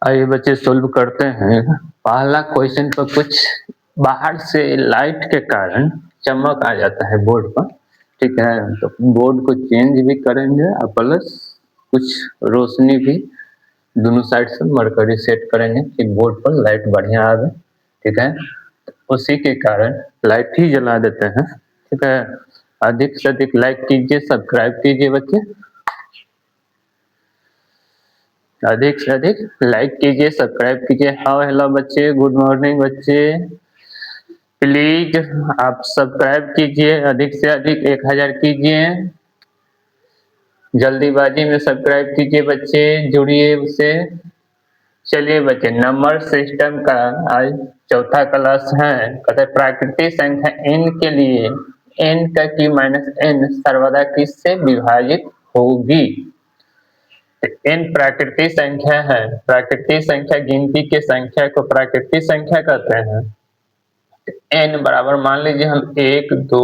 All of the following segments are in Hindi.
आइए बच्चे सोल्व करते हैं। पहला क्वेश्चन पर कुछ बाहर से लाइट के कारण चमक आ जाता है बोर्ड पर, ठीक है। तो बोर्ड को चेंज भी करेंगे और प्लस कुछ रोशनी भी दोनों साइड से मरकरी सेट करेंगे कि बोर्ड पर लाइट बढ़िया आवे, ठीक है। तो उसी के कारण लाइट ही जला देते हैं, ठीक है। अधिक से अधिक लाइक कीजिए, सब्सक्राइब कीजिए बच्चे, अधिक से अधिक लाइक कीजिए, सब्सक्राइब कीजिए। हाँ हेलो बच्चे, गुड मॉर्निंग बच्चे, प्लीज आप सब्सक्राइब कीजिए, अधिक से अधिक 1000 कीजिए, जल्दीबाजी में सब्सक्राइब कीजिए बच्चे, जुड़िए उससे। चलिए बच्चे, नंबर सिस्टम का आज चौथा क्लास है। कहते हैं प्राकृतिक संख्या n के लिए n का q माइनस n सर्वदा किससे विभाजित होगी। n प्राकृतिक संख्या है। प्राकृतिक संख्या गिनती के संख्या को प्राकृतिक संख्या कहते हैं। n बराबर मान लीजिए हम 1 2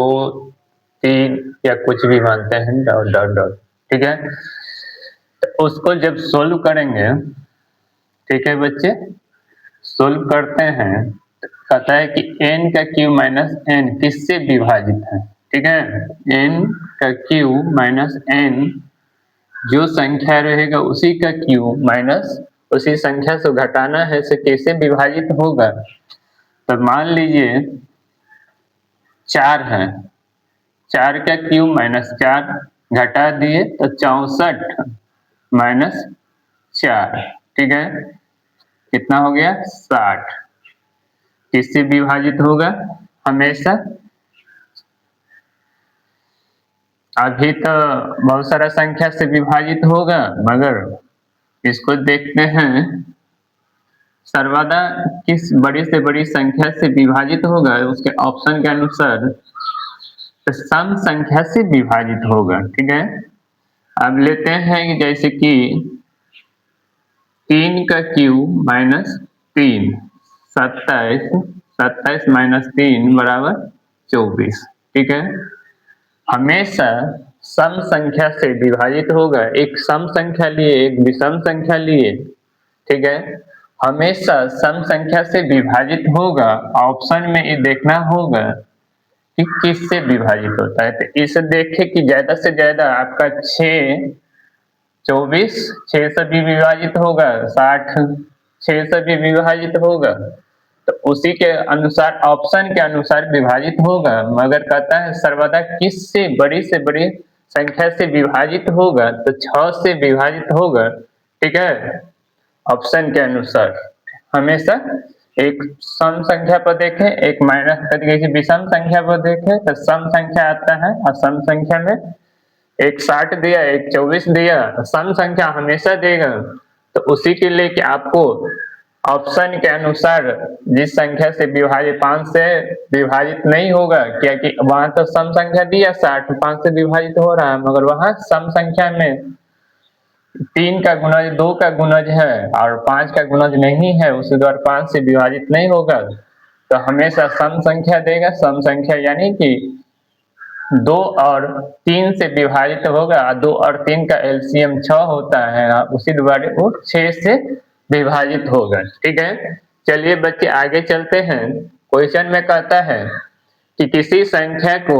3 या कुछ भी मानते हैं, डॉट डॉट डॉट, ठीक है। तो उसको जब सोल्व करेंगे, ठीक है बच्चे, सोल्व करते हैं तो कहता है कि n का q माइनस n किससे विभाजित है, ठीक है। n का q माइनस n जो संख्या रहेगा उसी का q माइनस उसी संख्या से घटाना है, से कैसे विभाजित होगा। तो मान लीजिए 4 है, 4 का q माइनस 4 घटा दिए तो 64 माइनस 4, ठीक है, कितना हो गया 60। किससे विभाजित होगा हमेशा। अभी तो बहुत सारा संख्या से विभाजित होगा, मगर इसको देखते हैं सर्वदा किस बड़ी से बड़ी संख्या से विभाजित होगा। उसके ऑप्शन के अनुसार तो सम संख्या से विभाजित होगा, ठीक है। अब लेते हैं कि जैसे कि 3 का q माइनस 3, 27, 27 माइनस 3 बराबर 24, ठीक है। हमेशा सम संख्या से विभाजित होगा। एक सम संख्या लिए, एक विषम संख्या लिए, ठीक है, हमेशा सम संख्या से विभाजित होगा। ऑप्शन में ये देखना होगा कि किससे विभाजित होता है। तो इसे देखे कि ज्यादा से ज्यादा आपका 6 24 6 से भी विभाजित होगा, 60 6 से भी विभाजित होगा, तो उसी के अनुसार ऑप्शन के अनुसार विभाजित होगा। मगर कहता है सर्वदा किस से बड़ी संख्या से विभाजित होगा, तो 6 से विभाजित होगा, ठीक है। ऑप्शन के अनुसार हमेशा एक सम संख्या पर देखें, एक माइनस तरीके से विषम संख्या पर देखें तो सम संख्या आता है, और सम संख्या में एक 60 दिया, एक 24 दिया, सम संख्या हमेशा देगा। तो उसी के लिए कि आपको ऑप्शन के अनुसार जिस संख्या से विभाजित 5 से विभाजित नहीं होगा, क्योंकि वहां तो सम संख्या दिया 60, 5 से विभाजित हो रहा है, मगर वहां सम संख्या में 3 का गुणज 2 का गुणज है और 5 का गुणज नहीं है, उसी द्वारा 5 से विभाजित नहीं होगा। तो हमेशा सम संख्या देगा। सम संख्या यानी कि 2 और 3 से विभाजित होगा, 2 और 3 का एलसीएम 6 होता है, उसी द्वारा वो 6 से विभाजित होगा, ठीक है। चलिए बच्चे आगे चलते हैं। क्वेश्चन में कहता है कि किसी संख्या को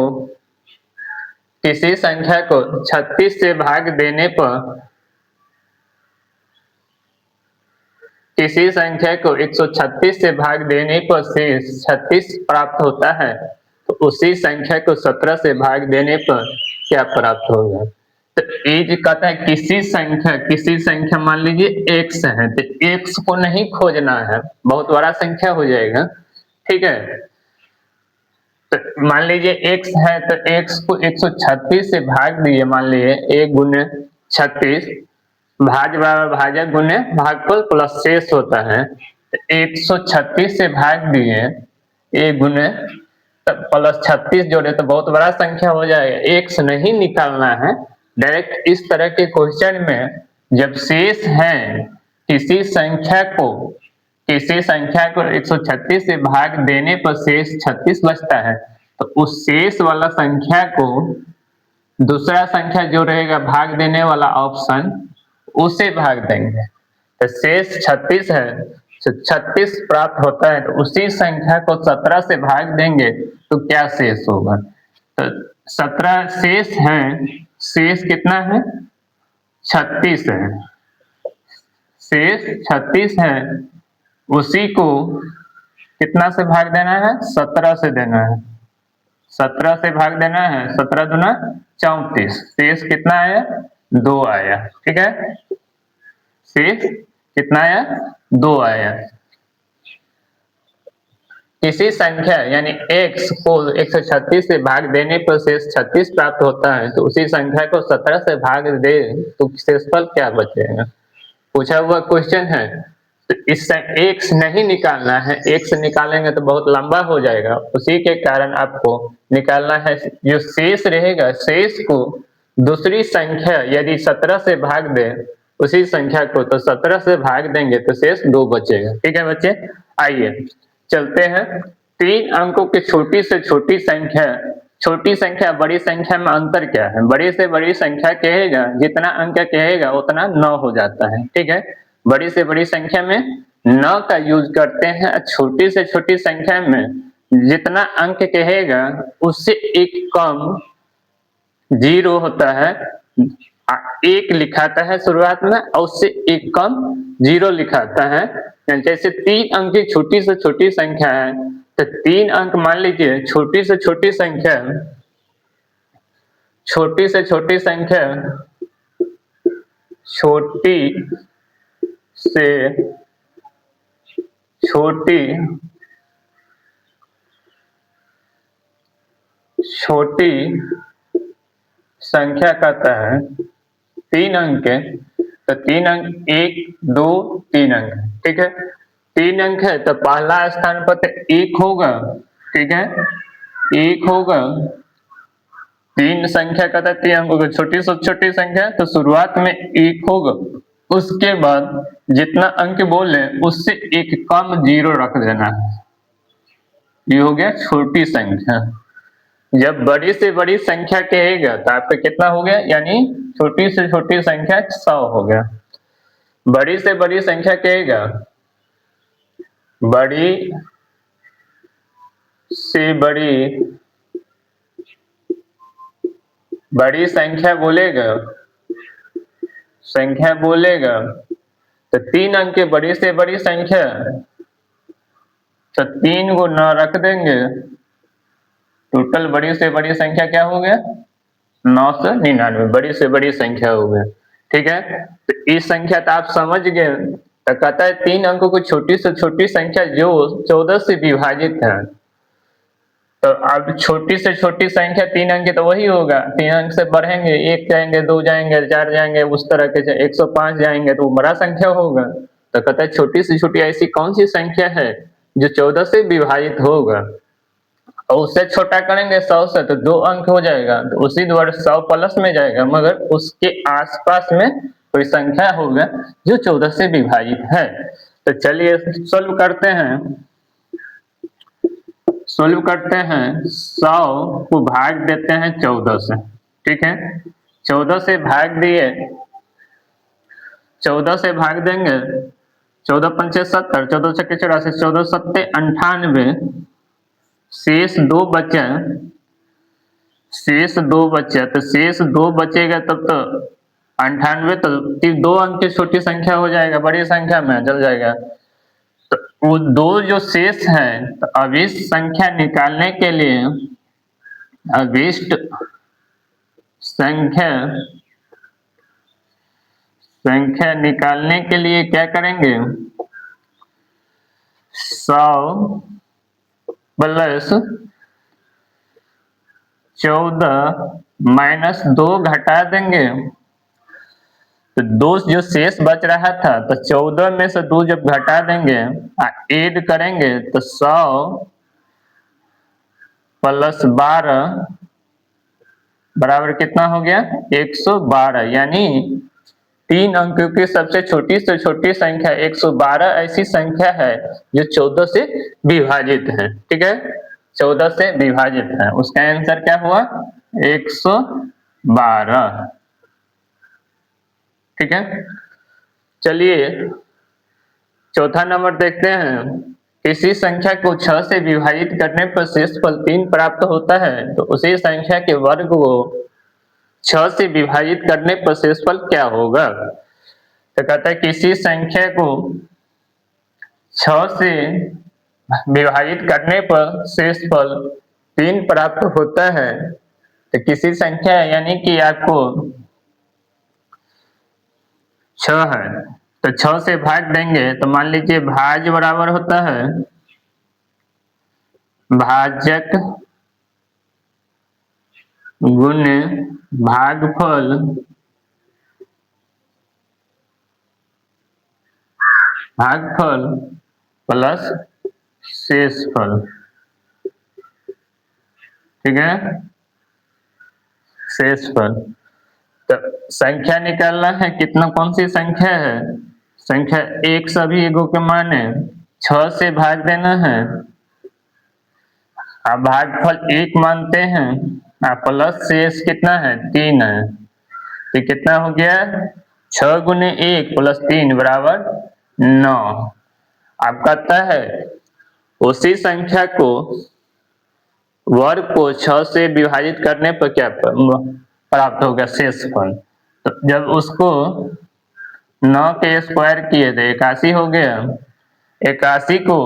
36 से भाग देने पर, किसी संख्या को 136 से भाग देने पर शेष 36 प्राप्त होता है, तो उसी संख्या को 17 से भाग देने पर क्या प्राप्त होगा। तो ये कहता है किसी संख्या मान लीजिए x है, तो x को नहीं खोजना है, बहुत बड़ा संख्या हो जाएगा, ठीक है। तो मान लीजिए x है, तो x को 136 से भाग दिए, मान लीजिए 1 गुने 36, भाज बराबर भाजक गुने भागफल प्लस शेष होता है। तो 136 से भाग दिए, 1 गुने प्लस 36 जोड़े तो बहुत बड़ा संख्या हो जाएगा, x नहीं निकालना है। डायरेक्ट इस तरह के क्वेश्चन में जब शेष है किसी संख्या को 136 से भाग देने पर शेष 36 बचता है, तो उस शेष वाला संख्या को दूसरा संख्या जो रहेगा भाग देने वाला ऑप्शन, उसे भाग देंगे। तो शेष 36 है, तो 36 प्राप्त होता है, तो उसी संख्या को 17 से भाग देंगे तो क्या शेष होगा? तो 17 शेष है, शेष कितना है? 36 है, शेष 36 है, उसी को कितना से भाग देना है? 17 से देना है, 17 से भाग देना है, 17 दूना 34, शेष कितना आया? 2 आया। ठीक है, शेष कितना आया? 2 आया। किसी संख्या यानी x को 136 से भाग देने पर शेष 36 प्राप्त होता है, तो उसी संख्या को 17 से भाग दे तो शेषफल क्या बचेगा? पूछा हुआ क्वेश्चन है। तो इससे x नहीं निकालना है, x निकालेंगे तो बहुत लंबा हो जाएगा, उसी के कारण आपको निकालना है जो शेष रहेगा, शेष को दूसरी संख्या यदि 17 से भाग दे उसी संख्या को, तो 17 से भाग देंगे तो शेष 2 बचेगा। ठीक है बच्चे, आइए चलते हैं। 3 अंकों की छोटी से छोटी संख्या, छोटी संख्या बड़ी संख्या में अंतर क्या है? बड़ी से बड़ी संख्या कहेगा, जितना अंक कहेगा उतना 9 हो जाता है। ठीक है, बड़ी से बड़ी संख्या में 9 का यूज करते हैं, छोटी से छोटी संख्या में जितना अंक कहेगा उससे एक कम 0 होता है, 1 लिखाता है शुरुआत में और उससे एक कम 0 लिखाता है। जैसे 3 अंक की छोटी से छोटी संख्या है, तो 3 अंक मान लीजिए, छोटी से छोटी संख्या, छोटी से छोटी संख्या, छोटी से छोटी छोटी संख्या कहता है 3 अंक है, तो 3 अंक 1 2 3 अंक है। ठीक है, 3 अंक है तो पहला स्थान पर तो 1 होगा। ठीक है, 1 होगा, 3 संख्या का था 3 अंकों की छोटी से छोटी संख्या, तो शुरुआत में 1 होगा, उसके बाद जितना अंक बोले उससे एक कम 0 रख देना है, ये हो गया छोटी संख्या। जब बड़ी से बड़ी संख्या कहेगा तो आपका कितना हो गया? यानी छोटी से छोटी संख्या 100 हो गया। बड़ी से बड़ी संख्या कहेगा, बड़ी से बड़ी संख्या बोलेगा तो 3 अंक की बड़ी से बड़ी संख्या, तो 3 को 9 रख देंगे, टोटल बड़ी से बड़ी संख्या क्या हो गया? 999, बड़ी से बड़ी संख्या हो गया। ठीक है, तो इस संख्या तो आप समझ गए। तो कहता है 3 अंकों की छोटी से छोटी संख्या जो 14 से विभाजित है, तो अब छोटी से छोटी संख्या 3 अंक की तो वही होगा, 3 अंक से बढ़ेंगे, 1 जाएंगे, 2 जाएंगे, 4 जाएंगे, उस तरह के 105 जाएंगे तो वो बड़ा संख्या होगा। तो कहता है छोटी से छोटी ऐसी कौन सी संख्या है जो 14 से विभाजित होगा, और उससे छोटा करेंगे 100 से तो 2 अंक हो जाएगा, तो उसी द्वारा 100 प्लस में जाएगा, मगर उसके आसपास में कोई संख्या होगा जो 14 से विभाजित है। तो चलिए सोल्व करते हैं। 100 को भाग देते हैं 14 से। ठीक है, 14 से भाग दिए, 14 से भाग देंगे, 14 पंचे 70, 14 छक्के 84, 14 सत्ते 98, शेष 2 बचे, तो शेष 2 बचेगा तब तो 98, तो 2 अंक की छोटी संख्या हो जाएगा, बड़ी संख्या में चल जाएगा। तो वो 2 जो शेष है, तो अभिष्ट संख्या निकालने के लिए, अभिष्ट संख्या निकालने के लिए क्या करेंगे? 100 प्लस 14 माइनस 2 घटा देंगे, तो 2 जो शेष बच रहा था, तो 14 में से 2 जब घटा देंगे, ऐड करेंगे, तो 100 प्लस 12 बराबर कितना हो गया? 112। यानी 3 अंकों की सबसे छोटी से छोटी संख्या 112 ऐसी संख्या है जो 14 से विभाजित है। ठीक है, 14 से विभाजित है, उसका आंसर क्या हुआ? 112। ठीक है, चलिए चौथा नंबर देखते हैं, किसी संख्या को 6 से विभाजित करने पर शेषफल 3 प्राप्त होता है, तो उसी संख्या के वर्ग को 6 से विभाजित करने पर शेषफल क्या होगा। तो कहता है किसी संख्या को 6 से विभाजित करने पर शेषफल 3 प्राप्त होता है। तो किसी संख्या यानी कि आपको 6 है, तो 6 से भाग देंगे तो मान लीजिए भाज्य बराबर होता है भाजक गुण भागफल भागफल प्लस शेषफल। ठीक है, शेषफल। तो संख्या निकालना है, कितना कौन सी संख्या है, संख्या एक सभी एगो के माने 6 से भाग देना है, अब भागफल 1 मानते हैं, प्लस शेष कितना है 3 है, तो कितना हो गया 6 गुने 1 प्लस 3 बराबर 9। आप कहता है उसी संख्या को वर्ग को 6 से विभाजित करने पर क्या प्राप्त होगा शेषफल। तो जब उसको 9 के स्क्वायर किए तो 81 हो गया, 81 को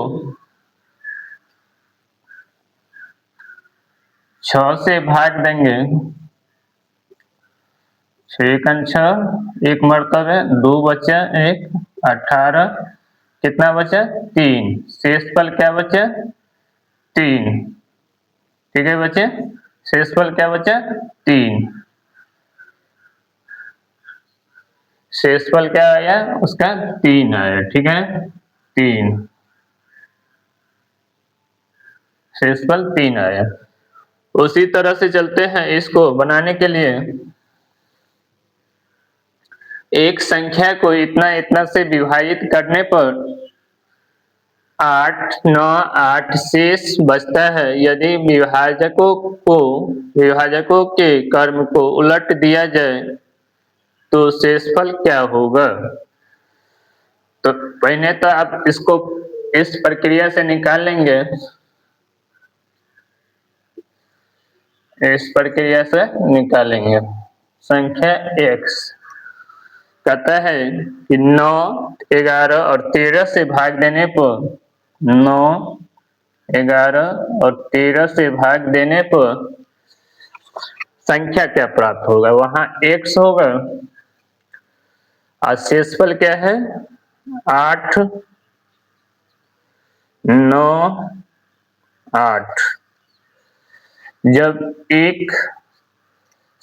6 से भाग देंगे, 6 एक मरतबे 2 बचा 1 18, कितना बचा 3, शेषफल क्या बचा 3। ठीक है बच्चे, शेषफल क्या बचा 3, शेषफल क्या आया उसका 3 आया। ठीक है 3, शेषफल 3 आया। उसी तरह से चलते हैं, इसको बनाने के लिए एक संख्या को इतना इतना से विभाजित करने पर 8 9 8 शेष बचता है। यदि विभाजकों के क्रम को उलट दिया जाए तो शेषफल क्या होगा। तो पहले तो आप इसको इस प्रक्रिया से निकाल लेंगे, इस प्रक्रिया से निकालेंगे। संख्या x कहता है कि 9 11 और 13 से भाग देने पर 9 11 और 13 से भाग देने पर संख्या क्या प्राप्त होगा, वहां x होगा और शेषफल क्या है 8 9 8। जब 1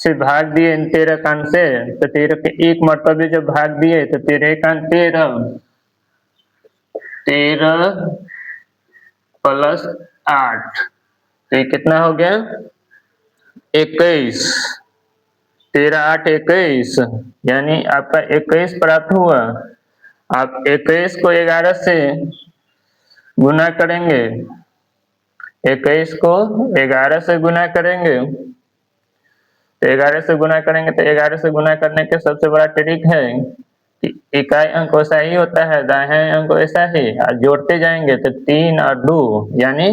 से भाग दिए 13 कान से, तो 13 के 1 मरतबे जब भाग दिए तो 13 कान 13, 13 प्लस 8, तो ये कितना हो गया 21, 13 8 21, यानी आपका 21 प्राप्त हुआ। आप 21 को 11 से गुना करेंगे, 21 को 11 से गुना करेंगे, तो 11 से गुना करेंगे, तो 11 से गुना करने के सबसे बड़ा ट्रिक है कि इकाई अंक वैसा ही होता है, दाहिने अंक वैसा ही, और जोड़ते जाएंगे तो 3 और 2 यानी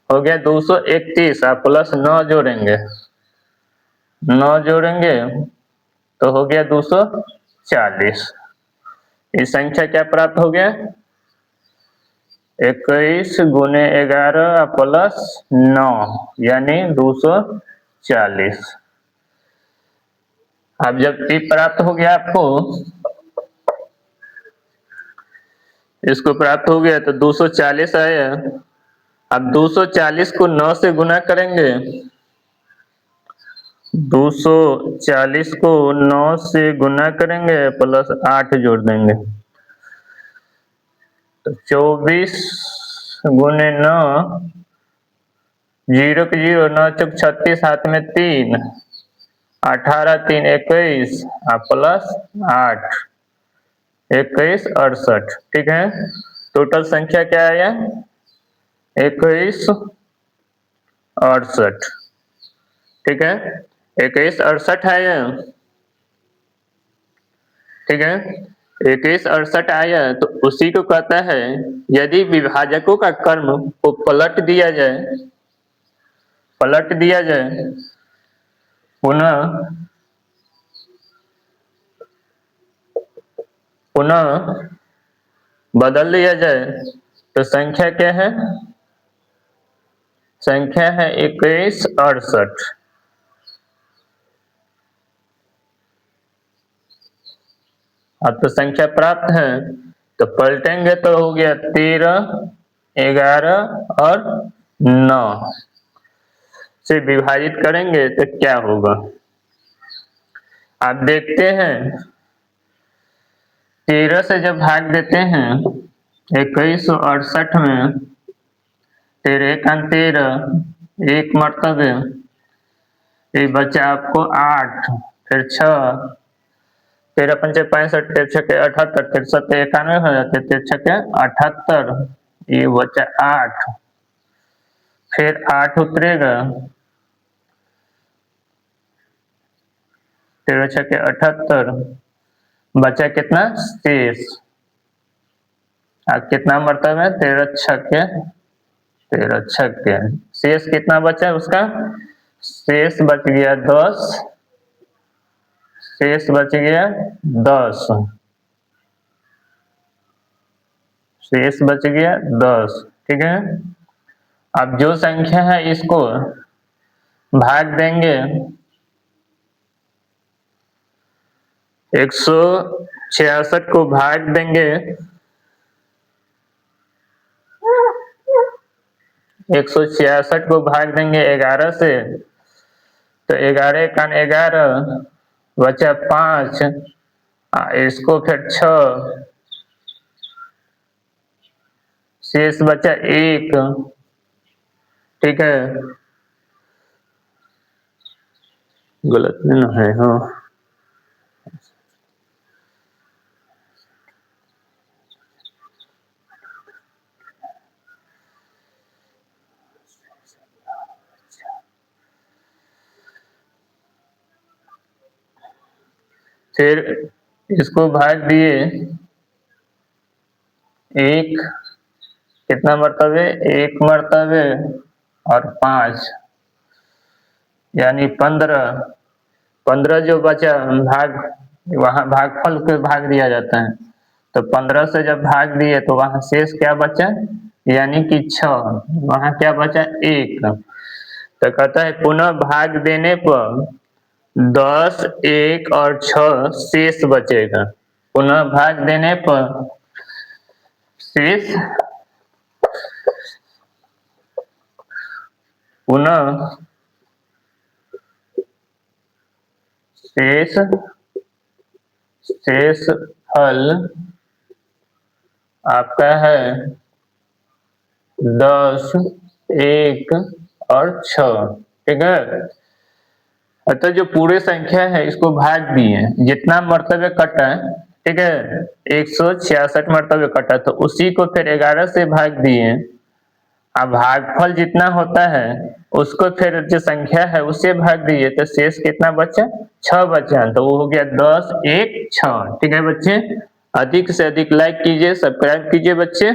हो गया 231, आप प्लस 9 जोड़ेंगे, 9 जोड़ेंगे तो हो गया 240। इस संख्या क्या प्राप्त हो गया 21 गुने 11 प्लस 9 यानी 240। अब जब टी प्राप्त हो गया आपको, इसको प्राप्त हो गया तो 240 आया। अब 240 को 9 से गुना करेंगे, 240 को 9 से गुना करेंगे प्लस 8 जोड़ देंगे, तो 24 गुने 9, 0 के 0, 9 चौक 36, हाथ में 3, 18 3 21 प्लस 8, 21 68। ठीक है, टोटल संख्या क्या आया 21 68। ठीक है 21 68 आया। ठीक है, 21 68 आया तो उसी को कहता है यदि विभाजकों का क्रम को पलट दिया जाए पुनः बदल दिया जाए तो संख्या क्या है? संख्या है 21 68। अब तो संख्या प्राप्त है तो पलटेंगे तो हो गया 13 11 और 9 से विभाजित करेंगे तो क्या होगा आप देखते हैं। 13 से जब भाग देते हैं 2168 में 13 का 13 एक मर्तबे ये बचा आपको 8 फिर 6 13 पंचे 65 13 छके 78 13 सत्ते 91 हो जाते 13 छके 78 ये बचा 8 फिर 8 उतरेगा 13 छके 78 बचा कितना शेष। अब कितना मर्तबा है 13 छके शेष कितना बचा उसका शेष बच गया 10 शेष बच गया 10 शेष बच गया 10 ठीक है। अब जो संख्या है इसको भाग देंगे 166 को भाग देंगे 166 को भाग देंगे 11 से तो 11 का 11 बचा 5 इसको फिर 6 शेष बचा 1 ठीक है। गलत नहीं है हाँ फिर इसको भाग दिए 1 कितना मर्तबे 1 मर्तबे और 5 यानी 15 जो बचा भाग वहां भागफल के भाग दिया जाता है तो 15 से जब भाग दिए तो वहां शेष क्या बचा यानी कि 6 वहां क्या बचा 1 तो कहता है पुनः भाग देने पर 10 1 और 6 शेष बचेगा। पुनः भाग देने पर शेष पुनः शेष फल आपका है 10 1 और 6 ठीक है। अतः जो पूरे संख्या है इसको भाग दिए जितना मर्तबे कटा ठीक है 166 मर्तबे कटा तो उसी को फिर 11 से भाग दिए। अब भागफल जितना होता है उसको फिर जो संख्या है उससे भाग दिए तो शेष कितना बचा 6 बचा तो वो हो गया 10 1 6 ठीक है बच्चे। अधिक से अधिक लाइक कीजिए सब्सक्राइब कीजिए बच्चे।